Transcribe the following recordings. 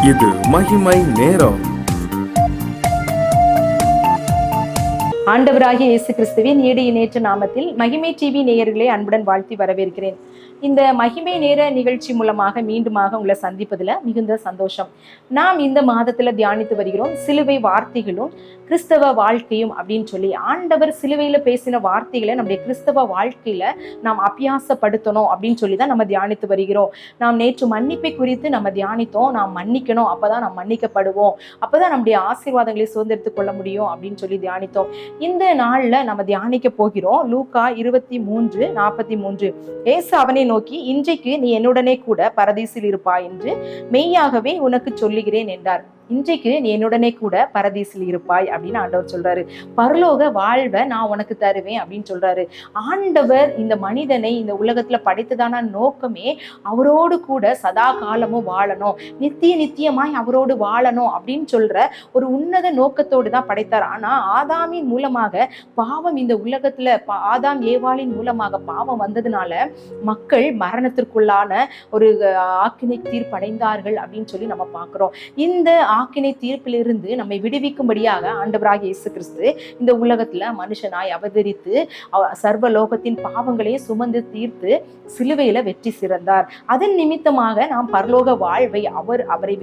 இது மகிமை நேரம். ஆண்டவராகிய இயேசு கிறிஸ்துவின் ஈடு இணையற்ற நாமத்தில் மகிமை டிவி நேயர்களை அன்புடன் வாழ்த்தி வரவேற்கிறேன். இந்த மகிமை நேர நிகழ்ச்சி மூலமாக மீண்டுமாக உங்களை சந்திப்பதில் மிகுந்த சந்தோஷம். நாம் இந்த மாதத்துல தியானித்து வருகிறோம் சிலுவை வார்த்தைகளும் கிறிஸ்தவ வாழ்க்கையும் அப்படின்னு சொல்லி. ஆண்டவர் சிலுவையில பேசின வார்த்தைகளை நம்முடைய கிறிஸ்தவ வாழ்க்கையில நாம் அபியாசப்படுத்தணும் அப்படின்னு சொல்லி தான் நம்ம தியானித்து வருகிறோம். நாம் நேற்று மன்னிப்பை குறித்து நம்ம தியானித்தோம். நாம் மன்னிக்கணும், அப்பதான் நாம் மன்னிக்கப்படுவோம், அப்பதான் நம்முடைய ஆசீர்வாதங்களை சுதந்திரத்துக் கொள்ள முடியும் அப்படின்னு சொல்லி தியானித்தோம். இந்த நாள்ல நம்ம தியானிக்க போகிறோம் லூக்கா 23:43. ஏசு அவனை நோக்கி, இன்றைக்கு நீ என்னுடனே கூட பரதீசில் இருப்பாய் என்று மெய்யாகவே உனக்கு சொல்லுகிறேன் என்றார். இன்றைக்கு நீ என்னுடனே கூட பரதீசில் இருப்பாய் அப்படின்னு ஆண்டவர் சொல்றாரு. பரலோக வாழ்வை நான் உனக்கு தருவேன் அப்படின்னு சொல்றாரு. ஆண்டவர் இந்த மனிதனை இந்த உலகத்துல படைத்ததான நோக்கமே அவரோடு கூட சதா காலமும் வாழணும், நித்தியமாய் அவரோடு வாழணும் அப்படின்னு சொல்ற ஒரு உன்னத நோக்கத்தோடு தான் படைத்தார். ஆனா ஆதாமின் மூலமாக பாவம் இந்த உலகத்துல ஆதாம் ஏவாளின் மூலமாக பாவம் வந்ததுனால மக்கள் மரணத்திற்குள்ளான ஒரு ஆக்கினை தீர்ப்படைந்தார்கள் அப்படின்னு சொல்லி நம்ம பார்க்கிறோம். இந்த ஆக்கினை தீர்ப்பிலிருந்து நம்மை விடுவிக்கும்படியாக ஆண்டவராகிய இயேசு கிறிஸ்து இந்த உலகத்துல மனுஷனாய் அவதரித்து சர்வலோகத்தின் பாவங்களை சுமந்து தீர்த்து சிலுவையில வெற்றி சிறந்தார். அதன் நிமித்தமாக நாம் பரலோக வாழ்வை அவரை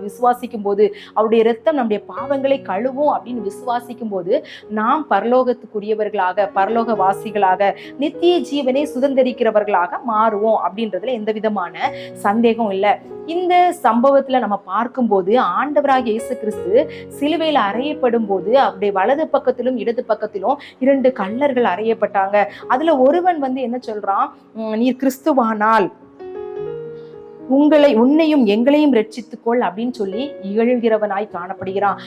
விசுவாசிக்கும் போது, அவருடைய இரத்தம் நம்முடைய பாவங்களை கழுவும் அப்படின்னு விசுவாசிக்கும் போது நாம் பரலோகத்துக்குரியவர்களாக, பரலோக வாசிகளாக, நித்திய ஜீவனை சுதந்திரிக்கிறவர்களாக மாறுவோம் அப்படின்றதுல எந்த விதமான சந்தேகம் இல்லை. இந்த சம்பவத்துல நம்ம பார்க்கும்போது ஆண்டவராகிய இயேசு கிறிஸ்து சிலுவையில் அறையப்படும் போது அவருடைய வலது பக்கத்திலும் இடது பக்கத்திலும் 2 கள்ளர்கள் அறையப்பட்டாங்க. அதுல ஒருவன் என்ன சொல்றான், நீர் கிறிஸ்துவானால் உன்னையும் எங்களையும் ரட்சித்துக்கொள் அப்படின்னு சொல்லி இகழ்கிறவனாய் காணப்படுகிறான்.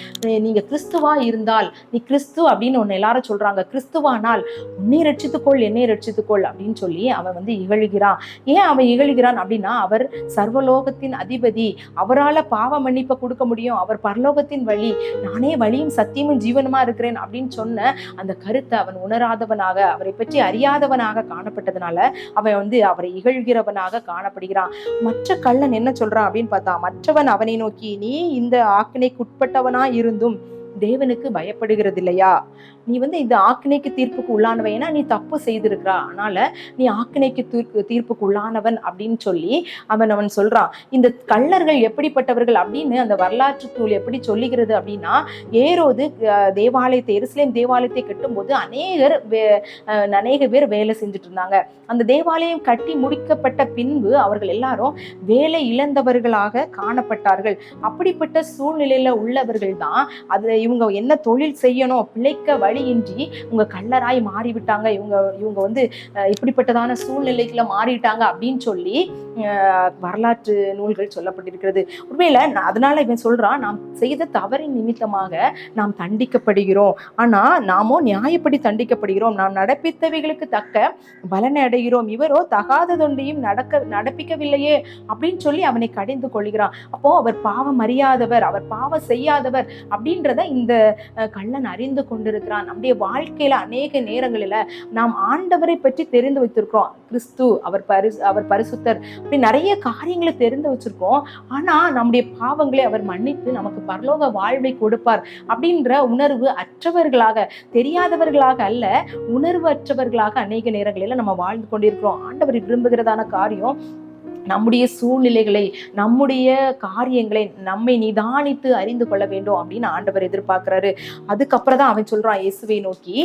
நீங்க கிறிஸ்துவா இருந்தால், நீ கிறிஸ்து அப்படின்னு ஒன்னு எல்லாரும் சொல்றாங்க, கிறிஸ்துவானால் உன்னை ரட்சித்துக்கொள், என்னை ரட்சித்துக்கொள் அப்படின்னு சொல்லி அவன் இகழ்கிறான். ஏன் அவன் இகழ்கிறான் அப்படின்னா, அவர் சர்வலோகத்தின் அதிபதி, அவரால் பாவ மன்னிப்பை கொடுக்க முடியும், அவர் பரலோகத்தின் வழி, நானே வழியும் சத்தியமும் ஜீவனுமா இருக்கிறேன் அப்படின்னு சொன்ன அந்த கருத்தை அவன் உணராதவனாக, அவரை பற்றி அறியாதவனாக காணப்பட்டதுனால அவன் அவரை இகழ்கிறவனாக காணப்படுகிறான். மற்ற கள்ளன் என்ன சொல்றான் அப்படின்னு பார்த்தா, மற்றவன் அவனை நோக்கி, நீ இந்த ஆக்கினைக்குட்பட்டவனா இருந்தும் தேவனுக்கு பயப்படுகிறது இல்லையா? நீ இந்த ஆக்கினைக்கு தீர்ப்புக்கு உள்ளானவன், ஏன்னா நீ தப்பு செய்திருக்கிறா, அதனால நீ ஆக்கினைக்கு தீர்ப்புக்கு உள்ளானவன் அப்படின்னு சொல்லி அவன் சொல்றான். இந்த கள்ளர்கள் எப்படிப்பட்டவர்கள் அப்படின்னு அந்த வரலாற்று நூல் எப்படி சொல்லுகிறது அப்படின்னா, ஏரோது எருசலேம் தேவாலயத்தை கட்டும் போது அநேக பேர் வேலை செஞ்சுட்டு இருந்தாங்க. அந்த தேவாலயம் கட்டி முடிக்கப்பட்ட பின்பு அவர்கள் எல்லாரும் வேலை இழந்தவர்களாக காணப்பட்டார்கள். அப்படிப்பட்ட சூழ்நிலையில உள்ளவர்கள் தான் இவங்க என்ன தொழில் செய்யணும், பிழைக்க வழியின்றி உங்க கள்ளராய் மாறிவிட்டாங்க, இவங்க இப்படிப்பட்டதான சூழ்நிலைகளை மாறிட்டாங்க அப்படின்னு சொல்லி வரலாற்று நூல்கள் சொல்லப்பட்டிருக்கிறது. உண்மையில அதனால இவன் சொல்றான், நாம் செய்த தவறின் நிமித்தமாக நாம் தண்டிக்கப்படுகிறோம், ஆனா நாமோ நியாயப்படி தண்டிக்கப்படுகிறோம், நாம் நடப்பித்தவைகளுக்கு தக்க பலனை அடைகிறோம், இவரோ தகாததொன்றையும் நடப்பிக்கவில்லையே அப்படின்னு சொல்லி அவனை கடிந்து கொள்கிறான். அப்போ அவர் பாவம் அறியாதவர், அவர் பாவம் செய்யாதவர் அப்படின்றத இந்த கள்ளன் அறிந்து கொண்டிருக்கிறான். நம்முடைய வாழ்க்கையில அநேக நேரங்களில நாம் ஆண்டவரை பற்றி தெரிந்து வைத்திருக்கிறோம், கிறிஸ்து, அவர் பரிசுத்தர், அப்படி நிறைய காரியங்களை தெரிந்து வச்சிருக்கோம். ஆனா நம்முடைய பாவங்களை அவர் மன்னித்து நமக்கு பரலோக வாழ்வை கொடுப்பார் அப்படின்ற உணர்வு அற்றவர்களாக, தெரியாதவர்களாக அல்ல, உணர்வு அற்றவர்களாக அநேக நேரங்களில நம்ம வாழ்ந்து கொண்டிருக்கிறோம். ஆண்டவர் விரும்புகிறதான காரியம் நம்முடைய சூழ்நிலைகளை, நம்முடைய காரியங்களை நம்மை நிதானித்து அறிந்து கொள்ள வேண்டும் அப்படின்னு ஆண்டவர் எதிர்பார்க்கிறாரு. அதுக்கப்புறம் தான் அவன் சொல்றான் இயேசுவை நோக்கி,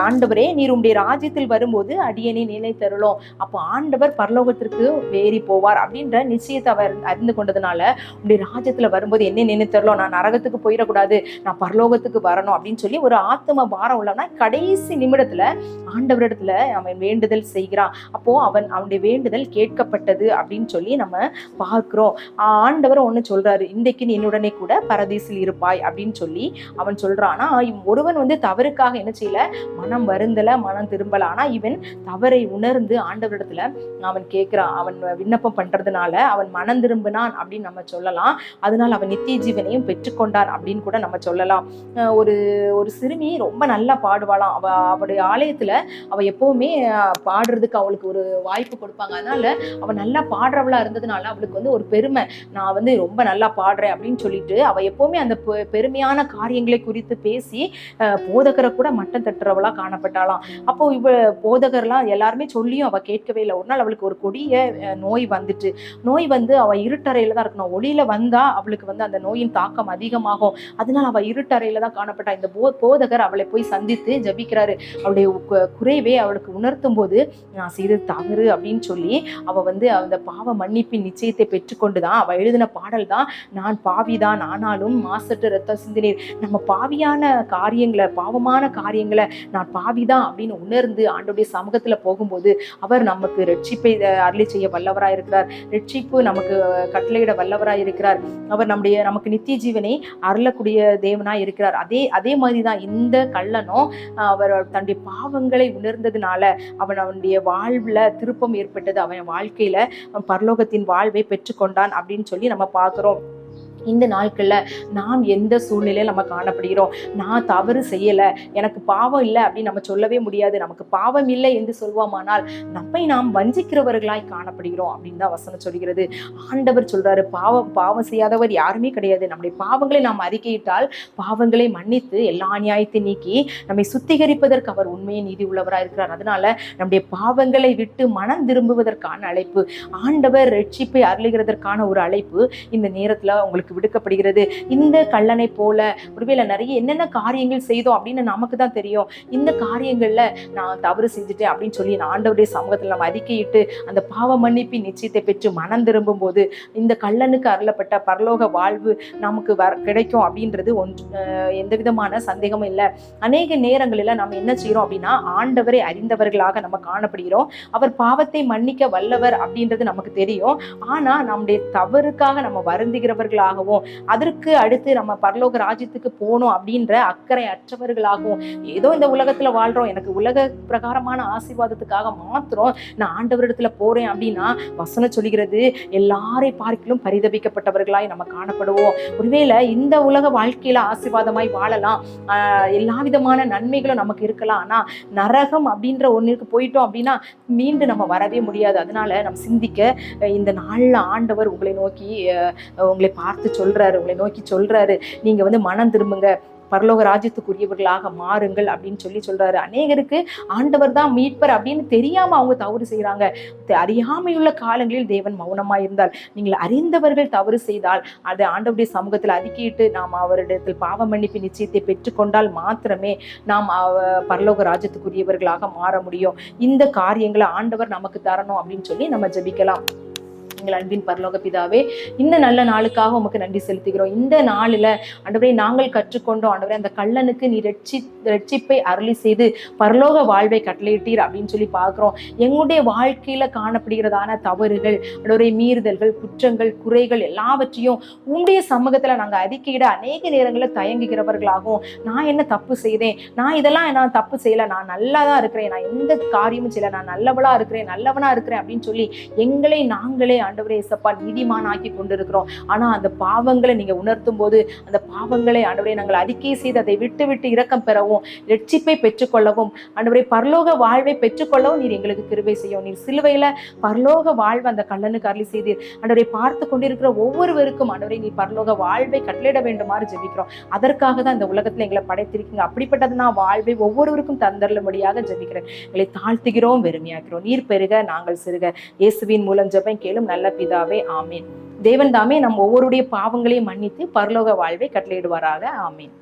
ஆண்டவரே, நீர் உம்முடைய ராஜ்யத்தில் வரும்போது அடியனை நினைத்தருளும். அப்போ ஆண்டவர் பரலோகத்திற்கு வேறி போவார் அப்படின்ற நிச்சயத்தை அவர் அறிந்து கொண்டதுனால, உம்முடைய ராஜ்யத்துல வரும்போது என்ன நினைத்தருளும், நான் நரகத்துக்கு போயிடக்கூடாது, நான் பரலோகத்துக்கு வரணும் அப்படின்னு சொல்லி ஒரு ஆத்ம பாரம் உள்ளவனா கடைசி நிமிடத்துல ஆண்டவரிடத்துல அவன் வேண்டுதல் செய்கிறான். அப்போ அவனுடைய வேண்டுதல் கேட்கப்பட்டது அப்படின்னு சொல்லி நம்ம பார்க்கிறோம். ஆண்டவர் ஒண்ணு சொல்றாரு, இன்றைக்கு நீ என்னுடனே கூட பரதீசில் இருப்பாய் அப்படின்னு சொல்லி அவன் சொல்றான். ஆனா ஒருவன் தவறுக்காக என்ன செய்யல, மனம் வருந்தல, மனம் திரும்பல. ஆனா இவன் தவறை உணர்ந்து ஆண்டவரிடத்துல அவன் கேட்கிறான், அவன் விண்ணப்பம் பண்றதுனால அவன் மனம் திரும்பினான் அப்படின்னு நம்ம சொல்லலாம். அதனால அவன் நித்திய ஜீவனையும் பெற்றுக்கொண்டான் அப்படின்னு கூட நம்ம சொல்லலாம். ஒரு சிறுமி ரொம்ப நல்லா பாடுவாளாம். அவளுடைய ஆலயத்துல அவ எப்பவுமே பாடுறதுக்கு அவளுக்கு ஒரு வாய்ப்பு கொடுப்பாங்க. அதனால அவ நல்லா பாடுறவளா இருந்ததுனால அவளுக்கு வந்து ஒரு பெருமை, நான் வந்து ரொம்ப நல்லா பாடுறேன் அப்படின்னு சொல்லிட்டு அவ எப்பவுமே அந்த பெருமையான காரியங்களை குறித்து பேசி போதகரை கூட மட்டம் தட்டுறவளா காணப்பட்டாளாம். அப்போ போதகர்லாம் எல்லாருமே சொல்லியும் அவ கேட்கவே இல்லை. ஒரு நாள் அவளுக்கு ஒரு கொடிய நோய் வந்துட்டு, நோய் வந்து அவ இருட்டறையில தான் இருக்கணும். ஒளியில வந்தா அவளுக்கு வந்து அந்த நோயின் தாக்கம் அதிகமாகும். அதனால அவ இருட்டறையில தான் காணப்பட்டா. இந்த போதகர் அவளை போய் சந்தித்து ஜபிக்கிறாரு. அவளுடைய குறைவே அவளுக்கு உணர்த்தும் போது, நான் செய்தது தவறு அப்படின்னு சொல்லி அவ வந்து அந்த பாவ மன்னிப்பின் நிச்சயத்தை பெற்றுக்கொண்டுதான் அவ எழுதின பாடல் தான் நான் பாவிதான் ஆனாலும் மாசற்ற ரத்தம் சிந்தினீர். நம்ம பாவியான காரியங்களை, பாவமான காரியங்களை நான் பாவிதான் அப்படின்னு உணர்ந்து ஆண்டவருடைய சமூகத்துல போகும்போது அவர் நமக்கு ரட்சிப்பை அருளி செய்ய வல்லவராய் இருக்கிறார். ரட்சிப்பு நமக்கு கட்டளையிட வல்லவராய் இருக்கிறார். அவர் நமக்கு நித்திய ஜீவனை அருளக்கூடிய தேவனாய் இருக்கிறார். அதே மாதிரிதான் இந்த கள்ளனும் அவர் தன்னுடைய பாவங்களை உணர்ந்ததுனால அவனுடைய வாழ்வுல திருப்பம் ஏற்பட்டது. அவன் வாழ்க்கையில பரலோகத்தின் வாழ்வை பெற்றுக்கொண்டான் அப்படின்னு சொல்லி நம்ம பார்க்கிறோம். இந்த நாட்கள்ல நாம் எந்த சூழ்நிலையில நம்ம காணப்படுகிறோம்? நான் தவறு செய்யல, எனக்கு பாவம் இல்லை அப்படின்னு நம்ம சொல்லவே முடியாது. நமக்கு பாவம் இல்லை என்று சொல்வோமானால் நம்மை நாம் வஞ்சிக்கிறவர்களாய் காணப்படுகிறோம் அப்படின்னு தான் வசனம் சொல்கிறது. ஆண்டவர் சொல்றாரு, பாவம் செய்யாதவர் யாருமே கிடையாது. நம்முடைய பாவங்களை நாம் அறிக்கையிட்டால் பாவங்களை மன்னித்து எல்லா நியாயத்தை நீக்கி நம்மை சுத்திகரிப்பதற்கு அவர் உண்மையை நீதி உள்ளவராக இருக்கிறார். அதனால நம்முடைய பாவங்களை விட்டு மனம் திரும்புவதற்கான அழைப்பு, ஆண்டவர் ரட்சிப்பை அருளுகிறதற்கான ஒரு அழைப்பு இந்த நேரத்துல உங்களுக்கு விடுக்கப்படுகிறது. இந்த கள்ளனை போல ஒருவேளை நிறைய என்னென்ன காரியங்கள் செய்தோம் அப்படின்னு நமக்கு தான் தெரியும். இந்த காரியங்கள்ல நான் தவறு செஞ்சுட்டேன் அப்படின்னு சொல்லி ஆண்டவருடைய சமூகத்தில் நம்ம அறிக்கையிட்டு அந்த பாவ மன்னிப்பின் நிச்சயத்தை பெற்று மனம் திரும்பும் போது இந்த கள்ளனுக்கு அருளப்பட்ட பரலோக வாழ்வு நமக்கு கிடைக்கும் அப்படின்றது எந்த விதமான சந்தேகமும் இல்லை. அநேக நேரங்களில் நம்ம என்ன செய்யறோம் அப்படின்னா, ஆண்டவரை அறிந்தவர்களாக நம்ம காணப்படுகிறோம். அவர் பாவத்தை மன்னிக்க வல்லவர் அப்படின்றது நமக்கு தெரியும். ஆனா நம்முடைய தவறுக்காக நம்ம வருந்துகிறவர்களாக, அதற்கு அடுத்து நம்ம பரலோக ராஜ்யத்துக்கு போகணும் அப்படின்ற அக்கறை அற்றவர்களாகவும், ஏதோ இந்த உலகத்துல வாழ்றோம், எனக்கு உலக பிரகாரமான ஆசீர்வாதத்துக்காக மாத்திரம் நான் ஆண்டவரிடத்துல போறேன் அப்படின்னா வசனம் சொல்கிறது எல்லாரை பார்க்கிலும் பரிதபிக்கப்பட்டவர்களாய் நம்ம காணப்படுவோம். ஒருவேளை இந்த உலக வாழ்க்கையில ஆசீர்வாதமாய் வாழலாம், எல்லா விதமான நன்மைகளும் நமக்கு இருக்கலாம். ஆனா நரகம் அப்படின்ற ஒன்றுக்கு போயிட்டோம் அப்படின்னா மீண்டும் நம்ம வரவே முடியாது. அதனால நம்ம சிந்திக்க இந்த நாள்ல ஆண்டவர் உங்களை பார்த்து சொல்றாரு, உங்களை நோக்கி சொல்றாரு, நீங்க வந்து மனம் திரும்புங்க, பரலோக ராஜ்யத்துக்குரியவர்களாக மாறுங்கள் அப்படின்னு சொல்றாரு. அநேகருக்கு ஆண்டவர் தான் மீட்பர் அப்படின்னு தெரியாம அவங்க தவறு செய்யறாங்க. அறியாமையுள்ள காலங்களில் தேவன் மௌனமா இருந்தால், நீங்கள் அறிந்தவர்கள் தவறு செய்தால் அதை ஆண்டவருடைய சமூகத்தில் அறிக்கையிட்டு நாம் அவரிடத்தில் பாவ மன்னிப்பு நிச்சயத்தை பெற்றுக்கொண்டால் மாத்திரமே நாம் பரலோக ராஜ்யத்துக்குரியவர்களாக மாற முடியும். இந்த காரியங்களை ஆண்டவர் நமக்கு தரணும் அப்படின்னு சொல்லி நம்ம ஜெபிக்கலாம். எங்கள் அன்பின் பரலோக பிதாவே, இந்த நல்ல நாளுக்காக உமக்கு நன்றி செலுத்துகிறோம். இந்த நாளில் ஆண்டவரே நாங்கள் கற்றுக்கொண்டோம். ஆண்டவரே அந்த கள்ளனுக்கு நீ ரட்சிப்பை அருளி செய்து பரலோக வாழ்வை கட்டளையிட்டீர் அப்படின்னு சொல்லி பார்க்கிறோம். எங்களுடைய வாழ்க்கையில காணப்படுகிறதான தவறுகள், ஆண்டவரே மீறுதல்கள், குற்றங்கள், குறைகள் எல்லாவற்றையும் உங்களுடைய சமூகத்துல நாங்கள் அறிக்கையிட அநேக நேரங்களில் தயங்குகிறவர்களாகவும், நான் என்ன தப்பு செய்தேன், நான் தப்பு செய்யல, நான் நல்லா தான் இருக்கிறேன், நான் எந்த காரியமும் செய்யல, நான் நல்லவனா இருக்கிறேன் அப்படின்னு சொல்லி எங்களை நாங்களே ஆண்டவரே இயேசப்பா நீதிமான் ஆக்கி கொண்டிருக்கிறோம். ஆனா அந்த பாவங்களை நீங்க உணர்த்தும் போது அந்த பாவங்களை ஆண்டவரே நாங்கள் அறிக்கை செய்து அதை விட்டு இரக்கம் பெறவும், ரட்சிப்பை பெற்றுக்கொள்ளவும், ஆண்டவரே பரலோக வாழ்வை பெற்றுக்கொள்ளவும் நீர் எங்களுக்கு கிருபை செய்யும். நீர் சிலுவையில பரலோக வாழ்வு அந்த கள்ளனுக்கு அருளி செய்தீர். ஆண்டவரை பார்த்து கொண்டிருக்கிற ஒவ்வொருவருக்கும் ஆண்டவரை நீ பரலோக வாழ்வை கட்டளையிட வேண்டுமாறு ஜெபிக்கிறோம். அதற்காக தான் இந்த உலகத்துல எங்களை படைத்திருக்கீங்க. அப்படிப்பட்டது நான் வாழ்வை ஒவ்வொருவருக்கும் தந்தருளும்படியாக ஜெபிக்கிறேன். எங்களை தாழ்த்துகிறோம், வெறுமையாக்கிறோம். நீர் பெருக, நாங்கள் சிறுக. இயேசுவின் மூலம் ஜெபம் கேளும் நல்ல பிதாவே, ஆமீன். தேவன் தாமே நம் ஒவ்வொருடைய பாவங்களையும் மன்னித்து பரலோக வாழ்வை கட்டளையிடுவாராக. ஆமீன்.